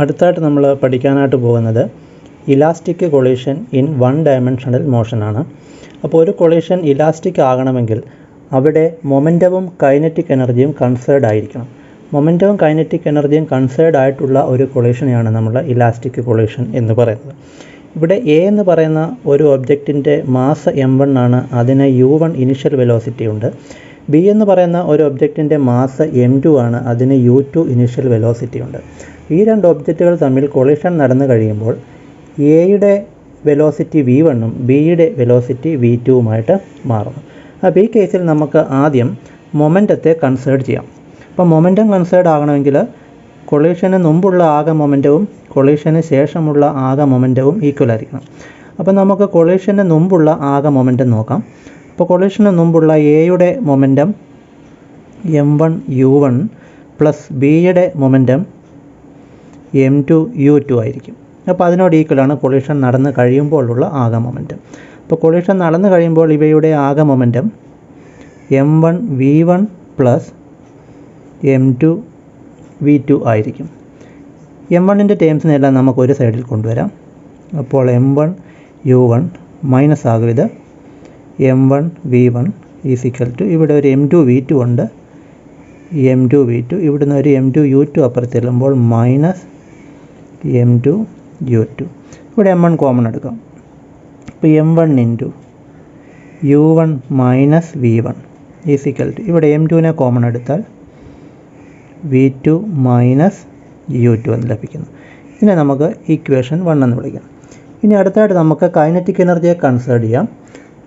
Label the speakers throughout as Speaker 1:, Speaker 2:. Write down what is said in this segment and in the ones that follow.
Speaker 1: അടുത്തായിട്ട് നമ്മൾ പഠിക്കാനായിട്ട് പോകുന്നത് elastic collision in one dimensional മോഷനാണ്. അപ്പോൾ ഒരു കൊളീഷൻ ഇലാസ്റ്റിക് ആകണമെങ്കിൽ അവിടെ മൊമെൻറ്റവും കൈനറ്റിക് എനർജിയും കൺസേർഡ് ആയിരിക്കണം. മൊമെൻറ്റവും കൈനറ്റിക് എനർജിയും കൺസേർഡ് ആയിട്ടുള്ള ഒരു കൊളീഷനെയാണ് നമ്മൾ ഇലാസ്റ്റിക് കൊളീഷൻ എന്ന് പറയുന്നത്. ഇവിടെ എ എന്ന് പറയുന്ന ഒരു ഒബ്ജക്റ്റിൻ്റെ മാസ് m1 ആണ്, അതിന് u1 ഇനിഷ്യൽ വെലോസിറ്റി ഉണ്ട്. ബി എന്ന് പറയുന്ന ഒരു ഒബ്ജക്റ്റിൻ്റെ മാസ് m2 ആണ്, അതിന് u2 ഇനിഷ്യൽ വെലോസിറ്റി ഉണ്ട്. ഈ രണ്ട് ഒബ്ജക്റ്റുകൾ തമ്മിൽ കൊളീഷൻ നടന്നു കഴിയുമ്പോൾ എയുടെ വെലോസിറ്റി v1ഉം ബിയുടെ വെലോസിറ്റി v2ഉമായിട്ട് മാറുന്നു. അപ്പോൾ ഈ കേസിൽ നമുക്ക് ആദ്യം മൊമെൻറ്റത്തെ കൺസേർഡ് ചെയ്യാം. അപ്പോൾ മൊമെൻറ്റം കൺസേർഡ് ആകണമെങ്കിൽ കൊളീഷന് മുമ്പുള്ള ആകെ മൊമെൻറ്റവും കൊളീഷന് ശേഷമുള്ള ആകെ മൊമെൻറ്റവും ഈക്വൽ ആയിരിക്കണം. അപ്പോൾ നമുക്ക് കൊളീഷന് മുമ്പുള്ള ആകെ മൊമെൻറ്റം നോക്കാം. അപ്പോൾ കൊളീഷന് മുമ്പുള്ള എയുടെ മൊമെൻറ്റം m1 u1 പ്ലസ് ബിയുടെ മൊമെൻറ്റം m2 u2 ആയിരിക്കും. അപ്പോൾ അതിനോട് ഈക്വലാണ് കൊളീഷൻ നടന്ന് കഴിയുമ്പോഴുള്ള ആകെ മൊമെൻറ്റം. അപ്പോൾ കൊളീഷൻ നടന്നു കഴിയുമ്പോൾ ഇവയുടെ ആകെ momentum m1 v1 plus m2 v2 ആയിരിക്കും. m1ൻ്റെ ടേംസിനെല്ലാം നമുക്ക് ഒരു സൈഡിൽ കൊണ്ടുവരാം. അപ്പോൾ m1 u1 മൈനസ് ആകും ഇത് m1 v1 is equal to ഇവിടെ ഒരു m2 v2 ഉണ്ട്, m2 v2 ഇവിടുന്ന് ഒരു m2 u2 അപ്പുറത്തെല്ലുമ്പോൾ minus m2 u2. ഇവിടെ m1 കോമൺ എടുക്കാം. അപ്പോൾ m1 into u1 minus v1 is equal to ഇവിടെ m2നെ കോമൺ എടുത്താൽ v2 മൈനസ് u2 എന്ന് ലഭിക്കുന്നു. ഇതിനെ നമുക്ക് ഇക്വേഷൻ 1 എന്ന് വിളിക്കാം. ഇനി അടുത്തായിട്ട് നമുക്ക് കൈനറ്റിക് എനർജിയെ കൺസേർഡ് ചെയ്യാം.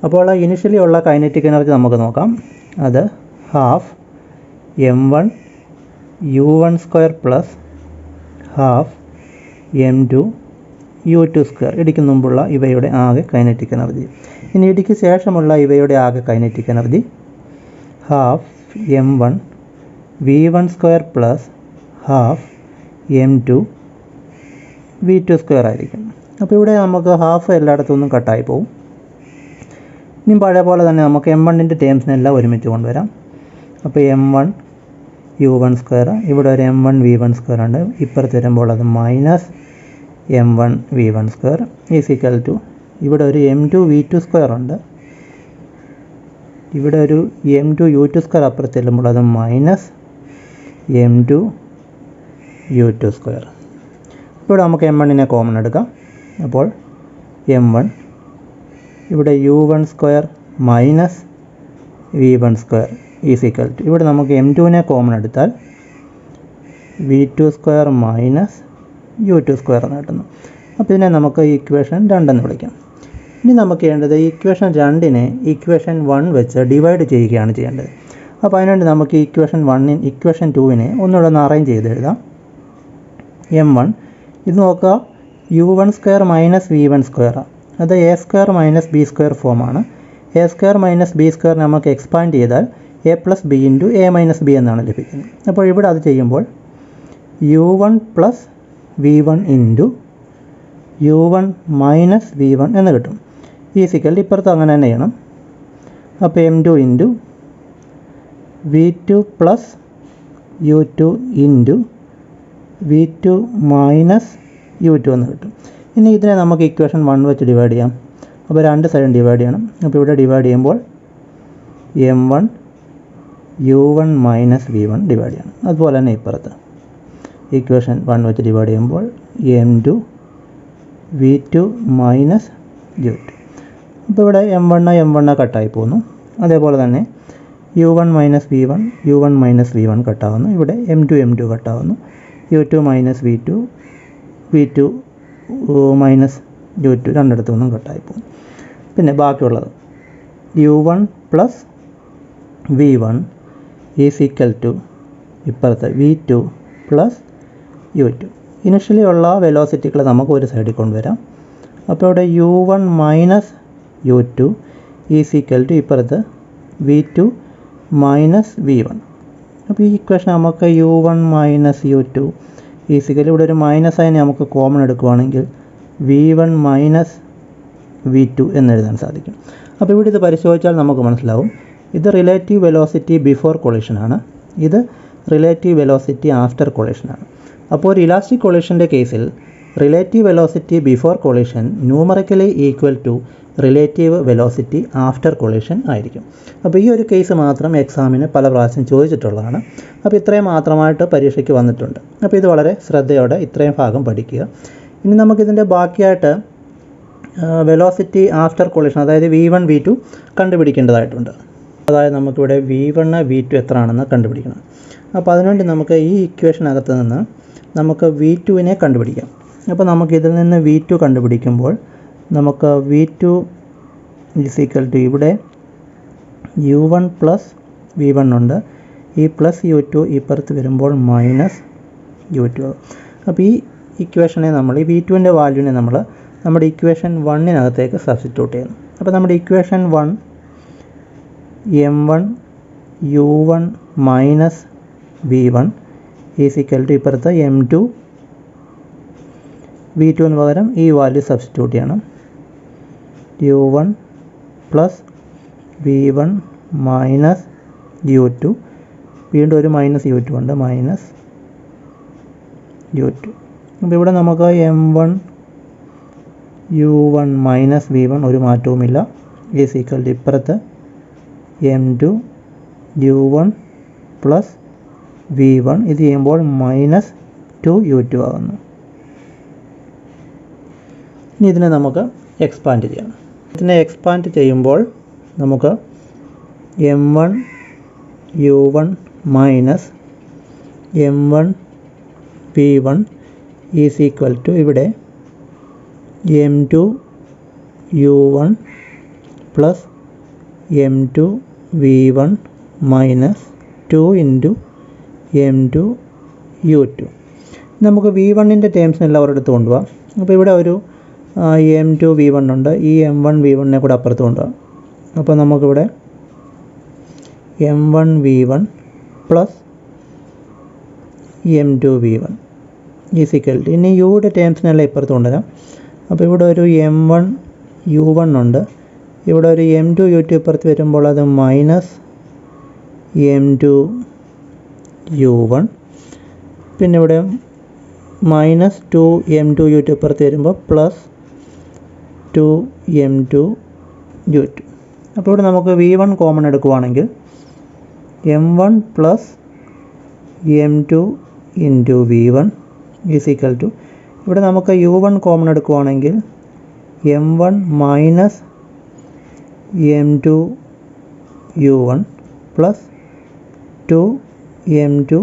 Speaker 1: അപ്പോൾ ഇനിഷ്യലി ഉള്ള കൈനറ്റിക് എനർജി നമുക്ക് നോക്കാം. അത് half m1 u1 square plus half m2 u2 square ഇടിക്ക് മുമ്പുള്ള ഇവയുടെ ആകെ കൈനറ്റിക് എനർജി. ഇനി ഇടിക്ക് ശേഷമുള്ള ഇവയുടെ ആകെ kinetic energy half m1 v1 square plus half m2 v2 square ആയിരിക്കും. അപ്പോൾ ഇവിടെ നമുക്ക് ഹാഫ് എല്ലായിടത്തുനിന്നും കട്ടായി പോകും. ഇനി പഴയ പോലെ തന്നെ നമുക്ക് m1ൻ്റെ ടേംസിനെല്ലാം ഒരുമിച്ച് കൊണ്ടുവരാം. അപ്പോൾ m1 u1 സ്ക്വയർ ഇവിടെ ഒരു m1 v1 സ്ക്വയർ ഉണ്ട്, ഇപ്പുറത്ത് വരുമ്പോൾ അത് minus m1 v1 square is equal to ഇവിടെ ഒരു m2 v2 സ്ക്വയർ ഉണ്ട്, ഇവിടെ ഒരു m2 u2 സ്ക്വയർ അപ്പുറത്ത് ചെല്ലുമ്പോൾ അത് മൈനസ് m2 u2 സ്ക്വയർ. ഇവിടെ നമുക്ക് m1നെ കോമൺ എടുക്കാം. അപ്പോൾ m1 ഇവിടെ u1 square minus v1 square is equal to ഇവിടെ നമുക്ക് m2നെ കോമൺ എടുത്താൽ v2 square minus u2 square എന്ന് കിട്ടുന്നു. അപ്പോൾ ഇതിനെ നമുക്ക് ഇക്വേഷൻ 2 എന്ന് വിളിക്കാം. ഇനി നമുക്ക് ചെയ്യേണ്ടത് ഇക്വേഷൻ 2നെ ഇക്വേഷൻ 1 വെച്ച് ഡിവൈഡ് ചെയ്യുകയാണ് ചെയ്യേണ്ടത്. അപ്പോൾ അതിനുവേണ്ടി നമുക്ക് ഇക്വേഷൻ 2നെ ഒന്നുകൂടെ ഒന്ന് അറേഞ്ച് ചെയ്ത് എഴുതാം. m1 ഇത് നോക്കുക, u1 സ്ക്വയർ മൈനസ് v1 സ്ക്വയറാണ്, അത് A square minus B square ഫോമാണ്. A square minus B square നമുക്ക് എക്സ്പാൻഡ് ചെയ്താൽ A plus B into A minus B എന്നാണ് ലഭിക്കുന്നത്. അപ്പോൾ ഇവിടെ അത് ചെയ്യുമ്പോൾ u1 plus v1 into u1 minus v1 എന്ന് കിട്ടും. ഈസിക്കൽ ഇപ്പുറത്ത് അങ്ങനെ തന്നെ ചെയ്യണം. അപ്പോൾ m2 into v2 plus u2 into v2 minus u2 എന്ന് കിട്ടും. ഇനി ഇതിനെ നമുക്ക് ഇക്വേഷൻ 1 വെച്ച് ഡിവൈഡ് ചെയ്യാം. അപ്പോൾ രണ്ട് സൈഡും ഡിവൈഡ് ചെയ്യണം. അപ്പോൾ ഇവിടെ ഡിവൈഡ് ചെയ്യുമ്പോൾ m1 u1 minus v1 divide ചെയ്യണം. അതുപോലെ തന്നെ ഇപ്പുറത്ത് ഇക്വേഷൻ 1 വെച്ച് ഡിവൈഡ് ചെയ്യുമ്പോൾ m2 v2 മൈനസ് u2. അപ്പോൾ ഇവിടെ m1 കട്ടായി പോകുന്നു. അതേപോലെ തന്നെ u1 മൈനസ് v1 കട്ടാവുന്നു. ഇവിടെ m2 കട്ടാവുന്നു. u2 minus v2 minus u2 രണ്ടിടത്തു നിന്നും കട്ടായി പോകും. പിന്നെ ബാക്കിയുള്ളത് u1 plus v1 is equal to ഇപ്പുറത്ത് v2 പ്ലസ് u2. ഇനിഷ്യലി ഉള്ള വെലോസിറ്റികൾ നമുക്ക് ഒരു സൈഡിൽ കൊണ്ടുവരാം. അപ്പോൾ ഇവിടെ u1 minus u2 is equal to ഇപ്പുറത്ത് v2 മൈനസ് v1. അപ്പോൾ ഈ ഇക്വേഷൻ നമുക്ക് u1 മൈനസ് u2 ഈസിക്കൽ ഇവിടെ ഒരു മൈനസ് ആയി നമുക്ക് കോമൺ എടുക്കുകയാണെങ്കിൽ v1 മൈനസ് v2 എന്നെഴുതാൻ സാധിക്കും. അപ്പോൾ ഇവിടെ ഇത് പരിശോധിച്ചാൽ നമുക്ക് മനസ്സിലാവും ഇത് റിലേറ്റീവ് വെലോസിറ്റി ബിഫോർ കൊളിഷനാണ്, ഇത് റിലേറ്റീവ് വെലോസിറ്റി ആഫ്റ്റർ കൊളിഷനാണ്. അപ്പോൾ ഒരു ഇലാസ്റ്റിക് കൊളീഷൻ്റെ കേസിൽ relative velocity before collision numerically equal to relative velocity after collision ആയിരിക്കും. അപ്പോൾ ഈ ഒരു കേസ് മാത്രം എക്സാമിന് പല പ്രാവശ്യം ചോദിച്ചിട്ടുള്ളതാണ്. അപ്പോൾ ഇത്രയും മാത്രമായിട്ട് പരീക്ഷയ്ക്ക് വന്നിട്ടുണ്ട്. അപ്പോൾ ഇത് വളരെ ശ്രദ്ധയോടെ ഇത്രയും ഭാഗം പഠിക്കുക. ഇനി നമുക്കിതിൻ്റെ ബാക്കിയായിട്ട് വെലോസിറ്റി ആഫ്റ്റർ കൊളീഷൻ, അതായത് V1 V2 കണ്ടുപിടിക്കേണ്ടതായിട്ടുണ്ട്. അതായത് നമുക്കിവിടെ V1 V2 എത്ര ആണെന്ന് കണ്ടുപിടിക്കണം. അപ്പോൾ അതിനുവേണ്ടി നമുക്ക് ഈ ഇക്വേഷനകത്ത് നിന്ന് നമുക്ക് V2 കണ്ടുപിടിക്കാം. അപ്പോൾ നമുക്കിതിൽ നിന്ന് V2 കണ്ടുപിടിക്കുമ്പോൾ നമുക്ക് V2 = ഇവിടെ U1 പ്ലസ് V1 ഉണ്ട്. ഈ പ്ലസ് U2 ഇപ്പുറത്ത് വരുമ്പോൾ മൈനസ് U2. അപ്പോൾ ഈ ഇക്വേഷനെ നമ്മൾ ഈ V2ൻ്റെ വാല്യൂവിനെ നമ്മൾ നമ്മുടെ ഇക്വേഷൻ 1-നകത്തേക്ക് സബ്സ്റ്റിറ്റ്യൂട്ട് ചെയ്യുന്നു. അപ്പോൾ നമ്മുടെ equation 1 M1 U1 minus V1 = ഇപ്പുറത്ത് M2 V2 എന്ന് പകരം ഈ വാല്യൂ സബ്സ്റ്റിറ്റ്യൂട്ട് ചെയ്യണം. U1 plus V1 minus U2, വീണ്ടും ഒരു മൈനസ് U2 ഉണ്ട്, മൈനസ് U2. അപ്പോൾ ഇവിടെ നമുക്ക് M1 U1 മൈനസ് V1 ഒരു മാറ്റവുമില്ല, = ഇപ്പുറത്ത് M2 U1 പ്ലസ് V1, ഇത് ചെയ്യുമ്പോൾ മൈനസ് 2U2 ആകുന്നു. ഇനി ഇതിനെ നമുക്ക് എക്സ്പാൻഡ് ചെയ്യണം. ഇതിനെ എക്സ്പാൻഡ് ചെയ്യുമ്പോൾ നമുക്ക് M1 U1 minus M1 V1 = ഇവിടെ M2 U1 plus M2 V1 minus 2 × M2 U2. നമുക്ക് V1ൻ്റെ ടേംസിനെല്ലാം ഒരിടത്ത് കൊണ്ടുപോകാം. അപ്പോൾ ഇവിടെ ഒരു M2 V1 ഉണ്ട്, ഈ M1 V1 കൂടെ അപ്പുറത്ത് കൊണ്ടുപോകാം. അപ്പോൾ നമുക്കിവിടെ M1 V1 plus M2 V1 = ഇനി യുടെ ടേംസിനെല്ലാം ഇപ്പുറത്ത് കൊണ്ടുവരാം. അപ്പോൾ ഇവിടെ ഒരു M1 U1 ഉണ്ട്, ഇവിടെ ഒരു M2 U2 ഇപ്പുറത്ത് വരുമ്പോൾ അത് മൈനസ് M2 U1, പിന്നെ ഇവിടെ മൈനസ് 2 M2 U2 ഇപ്പുറത്ത് വരുമ്പോൾ പ്ലസ് 2 M2 U2. അപ്പോൾ ഇവിടെ നമുക്ക് V1 കോമൺ എടുക്കുവാണെങ്കിൽ M1 പ്ലസ് M2 × V1 = ഇവിടെ നമുക്ക് U1 കോമൺ എടുക്കുവാണെങ്കിൽ M1 minus M2 U1 plus 2 M2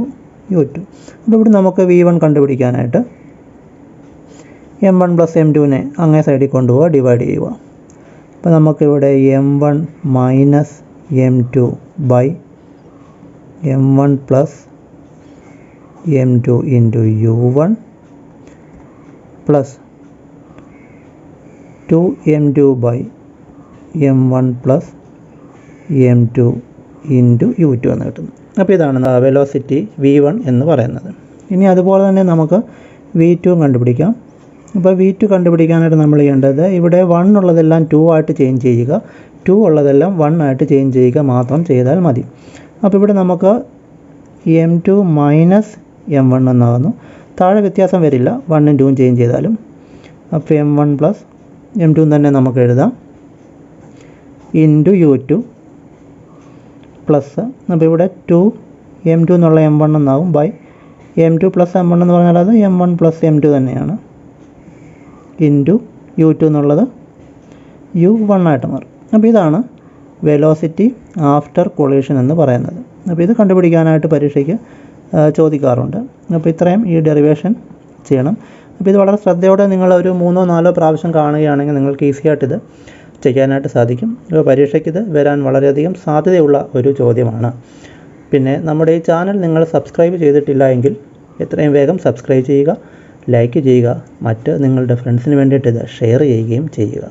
Speaker 1: U2. അപ്പോൾ ഇവിടെ നമുക്ക് V1 കണ്ടുപിടിക്കാനായിട്ട് M1 പ്ലസ് M2നെ അങ്ങേ സൈഡിൽ കൊണ്ടുപോവുക, ഡിവൈഡ് ചെയ്യുക. അപ്പോൾ നമുക്കിവിടെ M1 minus M2 by M1 plus M2 × U1 plus 2 M2 by M1 plus M2 × U2 എന്ന് കിട്ടുന്നു. അപ്പോൾ ഇതാണ് വെലോസിറ്റി V1 എന്ന് പറയുന്നത്. ഇനി അതുപോലെ തന്നെ നമുക്ക് V2 കണ്ടുപിടിക്കാം. അപ്പോൾ V2 കണ്ടുപിടിക്കാനായിട്ട് നമ്മൾ ചെയ്യേണ്ടത് ഇവിടെ 1 ഉള്ളതെല്ലാം 2 ആയിട്ട് ചേഞ്ച് ചെയ്യുക, 2 ഉള്ളതെല്ലാം 1 ആയിട്ട് ചേഞ്ച് ചെയ്യുക മാത്രം ചെയ്താൽ മതി. അപ്പോൾ ഇവിടെ നമുക്ക് M2 മൈനസ് M1 എന്നാകുന്നു. താഴെ വ്യത്യാസം വരില്ല, 1ഉം 2ഉം ചേഞ്ച് ചെയ്താലും. അപ്പോൾ M1 പ്ലസ് M2 തന്നെ നമുക്ക് എഴുതാം × U2 പ്ലസ്, അപ്പോൾ ഇവിടെ 2 M2 എന്നുള്ള M1 എന്നാകും ബൈ M2 പ്ലസ് M1 എന്ന് പറഞ്ഞാൽ അത് M1 പ്ലസ് M2 തന്നെയാണ്, × U2 എന്നുള്ളത് U1 ആയിട്ട് മാറും. അപ്പോൾ ഇതാണ് വെലോസിറ്റി ആഫ്റ്റർ കൊളീഷൻ എന്ന് പറയുന്നത്. അപ്പോൾ ഇത് കണ്ടുപിടിക്കാനായിട്ട് പരീക്ഷയ്ക്ക് ചോദിക്കാറുണ്ട്. അപ്പോൾ ഇത്രയും ഈ ഡെറിവേഷൻ ചെയ്യണം. അപ്പോൾ ഇത് വളരെ ശ്രദ്ധയോടെ നിങ്ങൾ ഒരു 3-4 പ്രാവശ്യം കാണുകയാണെങ്കിൽ നിങ്ങൾക്ക് ഈസിയായിട്ടിത് ചെയ്യാനായിട്ട് സാധിക്കും. അപ്പോൾ പരീക്ഷയ്ക്ക് ഇത് വരാൻ വളരെയധികം സാധ്യതയുള്ള ഒരു ചോദ്യമാണ്. പിന്നെ നമ്മുടെ ഈ ചാനൽ നിങ്ങൾ സബ്സ്ക്രൈബ് ചെയ്തിട്ടില്ല എങ്കിൽ എത്രയും വേഗം സബ്സ്ക്രൈബ് ചെയ്യുക, ലൈക്ക് ചെയ്യുക, മറ്റ് നിങ്ങളുടെ ഫ്രണ്ട്സിന് വേണ്ടിയിട്ട് ഇത് ഷെയർ ചെയ്യുകയും ചെയ്യുക.